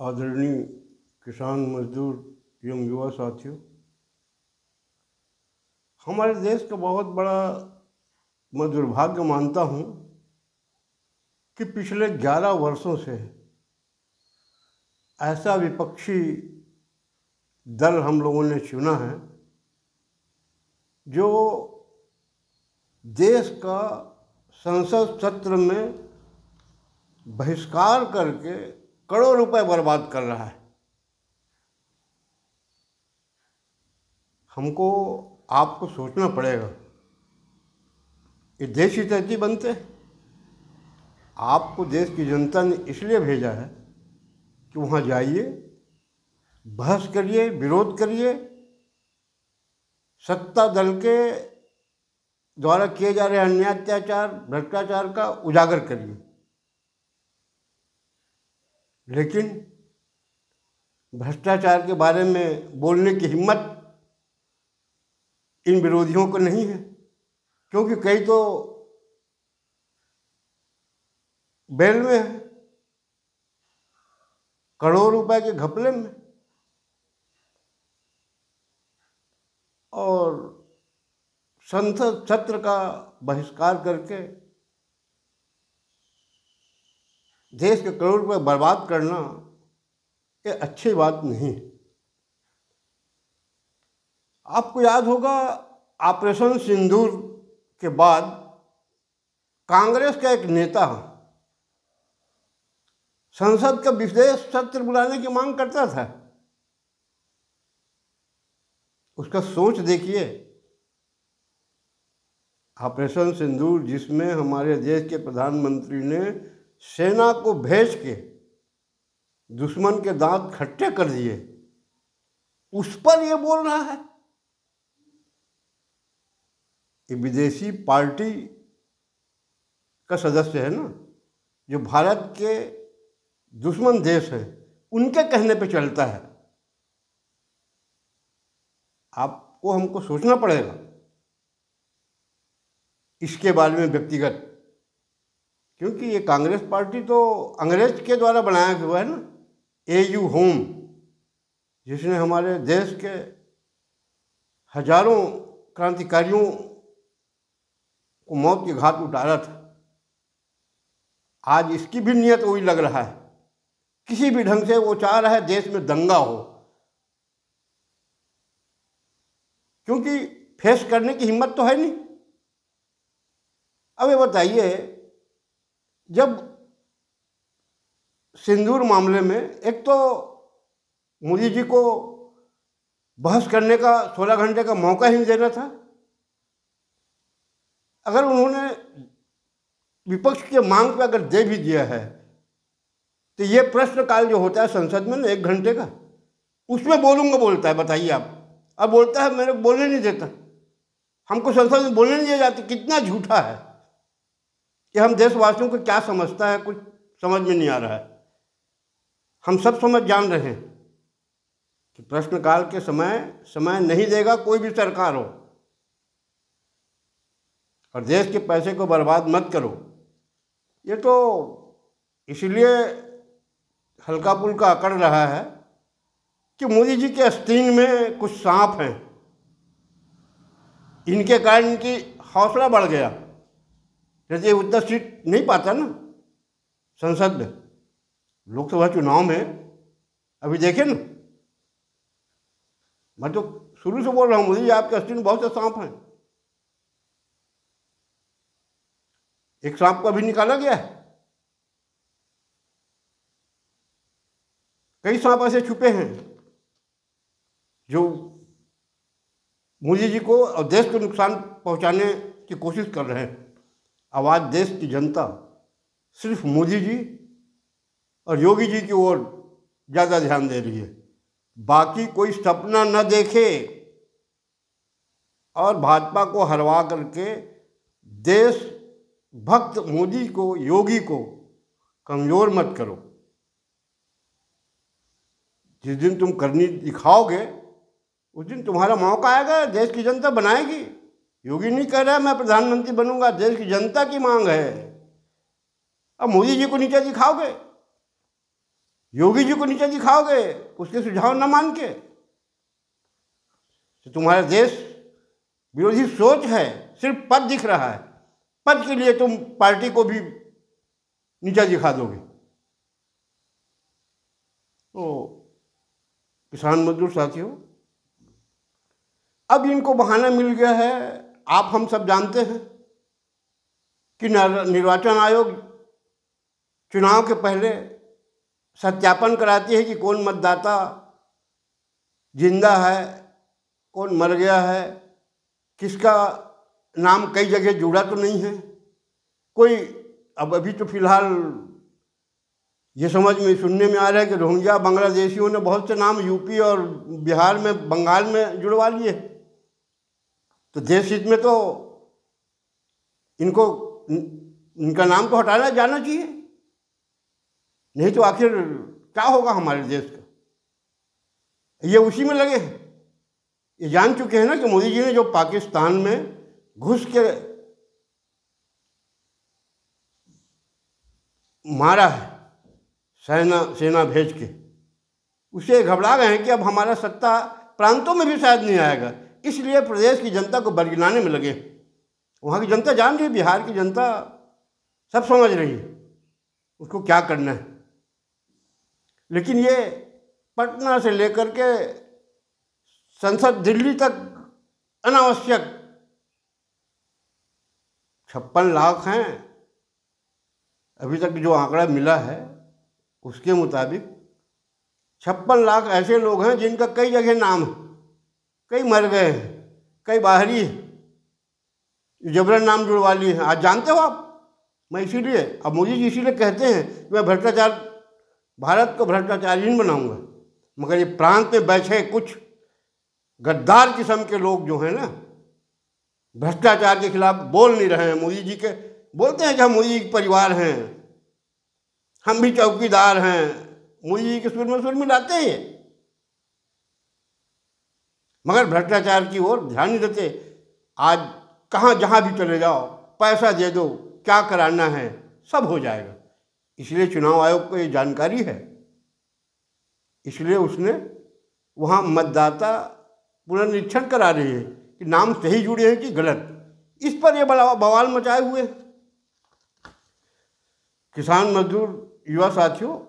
आदरणीय किसान मजदूर एवं युवा साथियों, हमारे देश का बहुत बड़ा मैं दुर्भाग्य मानता हूँ कि पिछले 11 वर्षों से ऐसा विपक्षी दल हम लोगों ने चुना है जो देश का संसद सत्र में बहिष्कार करके करोड़ रुपए बर्बाद कर रहा है। हमको आपको सोचना पड़ेगा, ये देश हित ऐसे बनते। आपको देश की जनता ने इसलिए भेजा है कि वहाँ जाइए, बहस करिए, विरोध करिए, सत्ता दल के द्वारा किए जा रहे अन्याय, अत्याचार, भ्रष्टाचार का उजागर करिए। लेकिन भ्रष्टाचार के बारे में बोलने की हिम्मत इन विरोधियों को नहीं है, क्योंकि कई तो बेल में है, करोड़ रुपए के घपले में, और संसद सत्र का बहिष्कार करके देश के करोड़ रुपए बर्बाद करना ये अच्छी बात नहीं। आपको याद होगा, ऑपरेशन सिंदूर के बाद कांग्रेस का एक नेता संसद का विशेष सत्र बुलाने की मांग करता था। उसका सोच देखिए, ऑपरेशन सिंदूर जिसमें हमारे देश के प्रधानमंत्री ने सेना को भेज के दुश्मन के दांत खट्टे कर दिए, उस पर ये बोल रहा है। ये विदेशी पार्टी का सदस्य है ना, जो भारत के दुश्मन देश है, उनके कहने पे चलता है। आपको हमको सोचना पड़ेगा इसके बारे में व्यक्तिगत, क्योंकि ये कांग्रेस पार्टी तो अंग्रेज के द्वारा बनाया हुआ है ना, AU होम, जिसने हमारे देश के हजारों क्रांतिकारियों को मौत के घाट उतारा था। आज इसकी भी नियत वही लग रहा है, किसी भी ढंग से वो चाह रहा है देश में दंगा हो, क्योंकि फेस करने की हिम्मत तो है नहीं। अब ये बताइए, जब सिंदूर मामले में एक तो मोदी जी को बहस करने का 16 घंटे का मौका ही नहीं देना था, अगर उन्होंने विपक्ष के मांग पे अगर दे भी दिया है तो ये प्रश्नकाल जो होता है संसद में ना 1 घंटे का, उसमें बोलूँगा बोलता है। बताइए आप, अब बोलता है मेरे को बोलने नहीं देता, हमको संसद में बोलने नहीं दिया जाता। कितना झूठा है कि हम देशवासियों को क्या समझता है, कुछ समझ में नहीं आ रहा है। हम सब समझ जान रहे हैं कि प्रश्नकाल के समय नहीं देगा कोई भी सरकार हो, और देश के पैसे को बर्बाद मत करो। ये तो इसलिए हल्का पुल्का अकड़ रहा है कि मोदी जी के आस्तीन में कुछ सांप हैं, इनके कारण इनकी हौसला बढ़ गया। जैसे उतना सीट नहीं पाता ना संसद में, लोकसभा चुनाव में। अभी देखें ना, मैं तो शुरू से बोल रहा हूँ, मोदी जी आपके आस्तीन में बहुत से सांप हैं। एक सांप को अभी निकाला गया है, कई सांप ऐसे छुपे हैं जो मोदी जी को और देश को नुकसान पहुंचाने की कोशिश कर रहे हैं। अब आज देश की जनता सिर्फ मोदी जी और योगी जी की ओर ज़्यादा ध्यान दे रही है, बाकी कोई सपना न देखे। और भाजपा को हरवा करके देश भक्त मोदी को, योगी को कमज़ोर मत करो। जिस दिन तुम करनी दिखाओगे उस दिन तुम्हारा मौका आएगा, देश की जनता बनाएगी। योगी नहीं कह रहा है मैं प्रधानमंत्री बनूंगा, देश की जनता की मांग है। अब मोदी जी को नीचे दिखाओगे योगी जी को नीचा दिखाओगे उसके सुझाव न मान के, तो तुम्हारा देश विरोधी सोच है, सिर्फ पद दिख रहा है, पद के लिए तुम पार्टी को भी नीचा दिखा दोगे। तो किसान मजदूर साथियों, अब इनको बहाना मिल गया है। आप हम सब जानते हैं कि निर्वाचन आयोग चुनाव के पहले सत्यापन कराती है कि कौन मतदाता जिंदा है, कौन मर गया है, किसका नाम कई जगह जुड़ा तो नहीं है कोई। अब अभी तो फिलहाल ये समझ में सुनने में आ रहा है कि रोहिंग्या बांग्लादेशियों ने बहुत से नाम यूपी और बिहार में, बंगाल में जुड़वा लिए। तो देश हित में तो इनका नाम तो हटाना जाना चाहिए, नहीं तो आखिर क्या होगा हमारे देश का। ये उसी में लगे हैं, ये जान चुके हैं ना कि मोदी जी ने जो पाकिस्तान में घुस के मारा है सेना भेज के, उसे घबरा गए हैं कि अब हमारा सत्ता प्रांतों में भी शायद नहीं आएगा, इसलिए प्रदेश की जनता को बरगलाने में लगे। वहाँ की जनता जान रही है, बिहार की जनता सब समझ रही है उसको क्या करना है। लेकिन ये पटना से लेकर के संसद दिल्ली तक अनावश्यक 56 लाख हैं अभी तक जो आंकड़ा मिला है उसके मुताबिक 56 लाख ऐसे लोग हैं जिनका कई जगह नाम है, कई मर गए हैं, कई बाहरी हैं, जबरन नाम जुड़वा लिए हैं। आज जानते हो आप, मैं इसीलिए अब मोदी जी इसीलिए कहते हैं कि मैं भ्रष्टाचार, भारत को भ्रष्टाचारहीन बनाऊंगा, मगर ये प्रांत में बैठे कुछ गद्दार किस्म के लोग जो हैं ना, भ्रष्टाचार के खिलाफ बोल नहीं रहे हैं। मोदी जी के बोलते हैं कि हम मोदी जी के परिवार हैं, हम भी चौकीदार हैं, मोदी जी के सुर में लाते हैं, मगर भ्रष्टाचार की ओर ध्यान नहीं देते। आज कहाँ जहाँ भी चले जाओ, पैसा दे दो, क्या कराना है सब हो जाएगा। इसलिए चुनाव आयोग को ये जानकारी है, इसलिए उसने वहाँ मतदाता पुनर्निरीक्षण करा रही है कि नाम सही जुड़े हैं कि गलत। इस पर ये बड़ा बवाल मचाए हुए। किसान मजदूर युवा साथियों,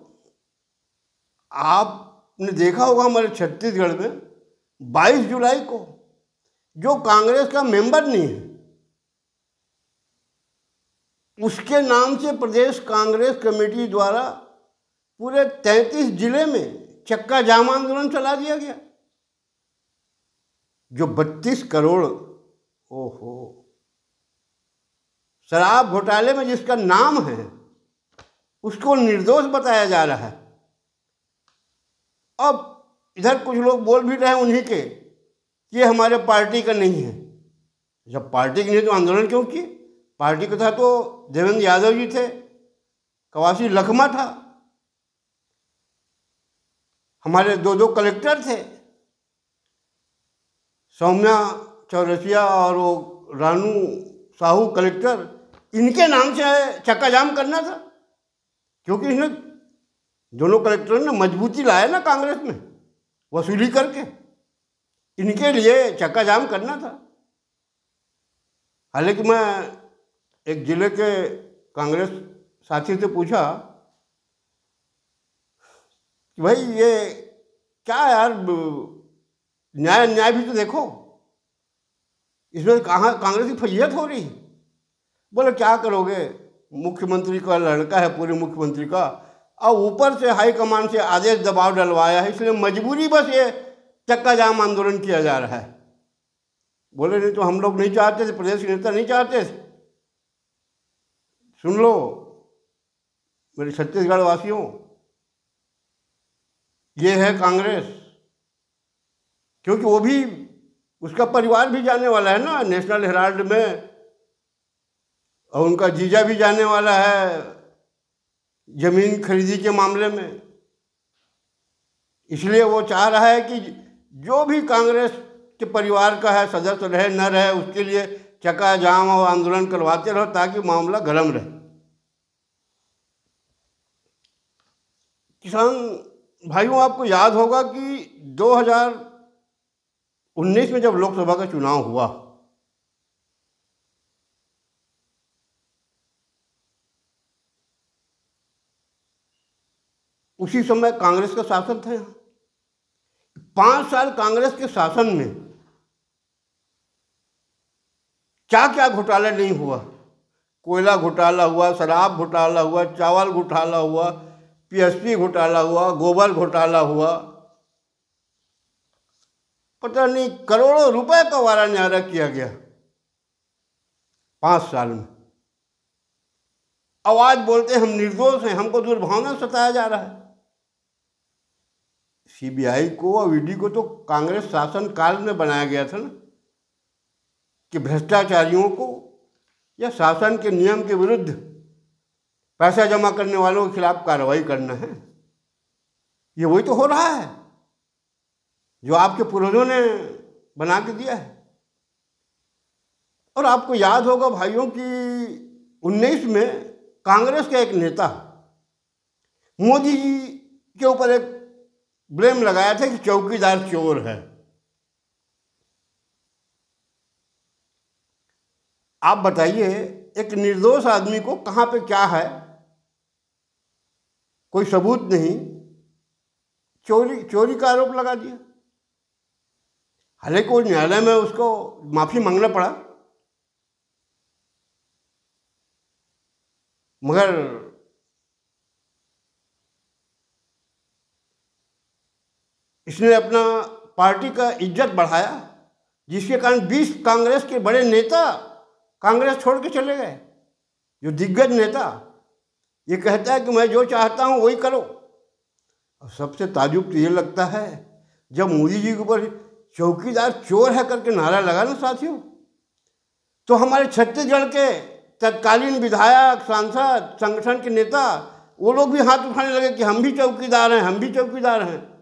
आपने देखा होगा हमारे छत्तीसगढ़ में 22 जुलाई को जो कांग्रेस का मेंबर नहीं है उसके नाम से प्रदेश कांग्रेस कमेटी द्वारा पूरे 33 जिले में चक्का जाम आंदोलन चला दिया गया। जो 32 करोड़ ओहो शराब घोटाले में जिसका नाम है उसको निर्दोष बताया जा रहा है। अब इधर कुछ लोग बोल भी रहे हैं उन्हीं के कि ये हमारे पार्टी का नहीं है। जब पार्टी की नहीं तो आंदोलन क्यों किए? पार्टी का था तो देवेंद्र यादव जी थे, कवासी लखमा था, हमारे दो कलेक्टर थे, सौम्या चौरसिया और वो रानू साहू कलेक्टर, इनके नाम से चक्का जाम करना था, क्योंकि इन्हें दोनों कलेक्टरों ने मजबूती लाया ना कांग्रेस में वसूली करके, इनके लिए चक्का जाम करना था। हालांकि मैं एक जिले के कांग्रेस साथी से पूछा कि भाई ये क्या यार, न्याय भी तो देखो, इसमें कहाँ कांग्रेस की फजीहत हो रही। बोले क्या करोगे, मुख्यमंत्री का लड़का है, पूरे मुख्यमंत्री का, और ऊपर से हाईकमान से आदेश दबाव डलवाया है, इसलिए मजबूरी बस ये चक्का जाम आंदोलन किया जा रहा है। बोले नहीं तो हम लोग नहीं चाहते थे, प्रदेश के नेता नहीं चाहते थे। सुन लो मेरे छत्तीसगढ़ वासियों, ये है कांग्रेस, क्योंकि वो भी, उसका परिवार भी जाने वाला है ना नेशनल हेराल्ड में, और उनका जीजा भी जाने वाला है जमीन खरीदी के मामले में। इसलिए वो चाह रहा है कि जो भी कांग्रेस के परिवार का है सदस्य रहे न रहे, उसके लिए चक्का जाम और आंदोलन करवाते रहो ताकि मामला गर्म रहे। किसान भाइयों, आपको याद होगा कि 2019 में जब लोकसभा का चुनाव हुआ, उसी समय कांग्रेस का शासन था यहाँ। 5 साल कांग्रेस के शासन में क्या क्या घोटाला नहीं हुआ। कोयला घोटाला हुआ, शराब घोटाला हुआ, चावल घोटाला हुआ, पीएसपी घोटाला हुआ, गोबर घोटाला हुआ, पता नहीं करोड़ों रुपए का वारा न्यारा किया गया 5 साल में। अब आज बोलते हैं हम निर्दोष हैं, हमको दुर्भावना सताया जा रहा है। सीबीआई को और ईडी को तो कांग्रेस शासन काल में बनाया गया था ना, कि भ्रष्टाचारियों को या शासन के नियम के विरुद्ध पैसा जमा करने वालों के खिलाफ कार्रवाई करना है। ये वही तो हो रहा है जो आपके पूर्वजों ने बना के दिया है। और आपको याद होगा भाइयों कि 19 में कांग्रेस का एक नेता मोदी जी के ऊपर एक ब्लेम लगाया था कि चौकीदार चोर है। आप बताइए, एक निर्दोष आदमी को कहाँ पे क्या है, कोई सबूत नहीं, चोरी का आरोप लगा दिया। हालांकि कोई न्यायालय में उसको माफी मांगना पड़ा, मगर इसने अपना पार्टी का इज्जत बढ़ाया, जिसके कारण 20 कांग्रेस के बड़े नेता कांग्रेस छोड़ के चले गए। जो दिग्गज नेता ये कहता है कि मैं जो चाहता हूं वही करो। और सबसे ताजुब तो ये लगता है जब मोदी जी के ऊपर चौकीदार चोर है करके नारा लगा ना साथियों, तो हमारे छत्तीसगढ़ के तत्कालीन विधायक, सांसद, संगठन के नेता, वो लोग भी हाथ उठाने लगे कि हम भी चौकीदार हैं, हम भी चौकीदार हैं।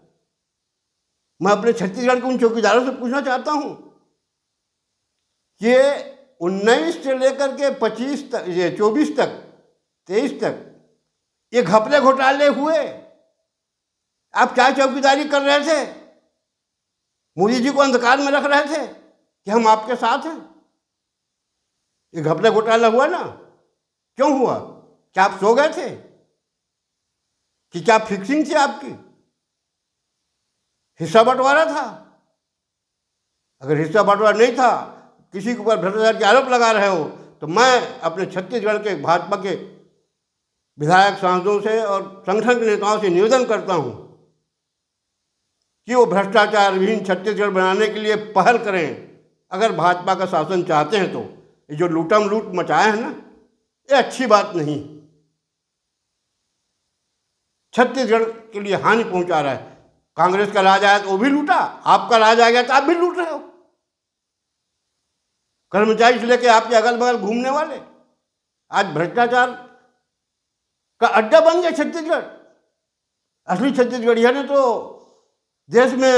मैं अपने छत्तीसगढ़ के उन चौकीदारों से पूछना चाहता हूं कि 19 से लेकर के 25 तक, ये 24 तक, 23 तक ये घपले घोटाले हुए, आप क्या चौकीदारी कर रहे थे? मोदी जी को अंधकार में रख रहे थे कि हम आपके साथ हैं। ये घपले घोटाला हुआ ना, क्यों हुआ? क्या आप सो गए थे कि क्या फिक्सिंग थी आपकी? हिस्सा बंटवारा था? अगर हिस्सा बंटवारा नहीं था, किसी के ऊपर भ्रष्टाचार के आरोप लगा रहे हो, तो मैं अपने छत्तीसगढ़ के भाजपा के विधायक, सांसदों से और संगठन के नेताओं से निवेदन करता हूं कि वो भ्रष्टाचार विहीन छत्तीसगढ़ बनाने के लिए पहल करें। अगर भाजपा का शासन चाहते हैं तो ये जो लूटम लूट मचाया है ना, ये अच्छी बात नहीं, छत्तीसगढ़ के लिए हानि पहुंचा रहा है। कांग्रेस का राज आया तो वो भी लूटा, आपका राज आ गया तो आप भी लूट रहे हो। कर्मचारी से लेके आपके अगल बगल घूमने वाले आज भ्रष्टाचार का अड्डा बन गया छत्तीसगढ़। असली छत्तीसगढ़िया ने तो देश में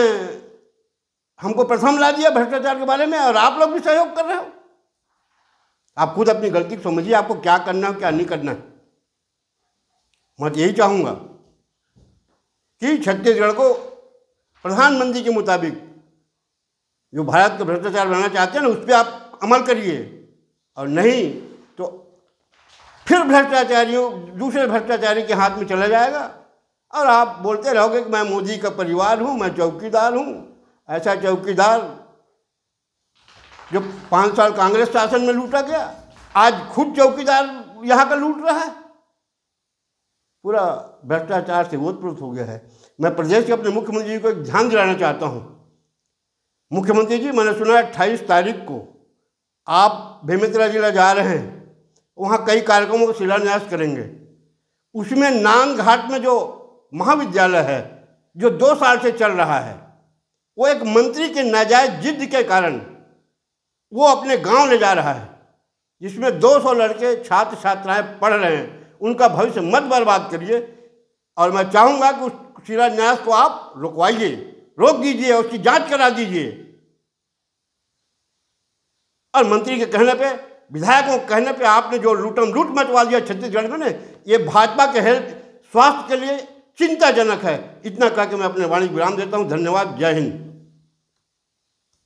हमको प्रथम ला दिया भ्रष्टाचार के बारे में, और आप लोग भी सहयोग कर रहे हो। आप खुद अपनी गलती समझिए, आपको क्या करना है क्या नहीं करना है। मैं तो यही चाहूँगा कि छत्तीसगढ़ को प्रधानमंत्री के मुताबिक जो भारत का भ्रष्टाचार बनाना चाहते हैं ना, उस पर आप अमल करिए, और नहीं तो फिर भ्रष्टाचारियों, दूसरे भ्रष्टाचारी के हाथ में चला जाएगा और आप बोलते रहोगे कि मैं मोदी का परिवार हूँ, मैं चौकीदार हूँ। ऐसा चौकीदार जो 5 साल कांग्रेस शासन में लूटा गया, आज खुद चौकीदार यहाँ का लूट रहा है। पूरा भ्रष्टाचार से ओतप्रोत हो गया है। मैं प्रदेश के अपने मुख्यमंत्री जी को एक ध्यान दिलाना चाहता हूँ। मुख्यमंत्री जी, मैंने सुना 28 तारीख को आप बेमेतरा जिला जा रहे हैं, वहाँ कई कार्यक्रमों का शिलान्यास करेंगे। उसमें नांग घाट में जो महाविद्यालय है जो 2 साल से चल रहा है, वो एक मंत्री के नाजायज जिद के कारण वो अपने गांव ले जा रहा है, जिसमें 200 लड़के छात्र छात्राएं पढ़ रहे हैं। उनका भविष्य मत बर्बाद करिए, और मैं चाहूँगा कि उस शिलान्यास को आप रुकवाइए, रोक दीजिए, उसकी जांच करा दीजिए। और मंत्री के कहने पे, विधायकों के कहने पे आपने जो लूटम लूट मचवा दिया छत्तीसगढ़ में, ये भाजपा के हेल्थ स्वास्थ्य के लिए चिंताजनक है। इतना कह के मैं अपने वाणी विराम देता हूँ। धन्यवाद। जय हिंद।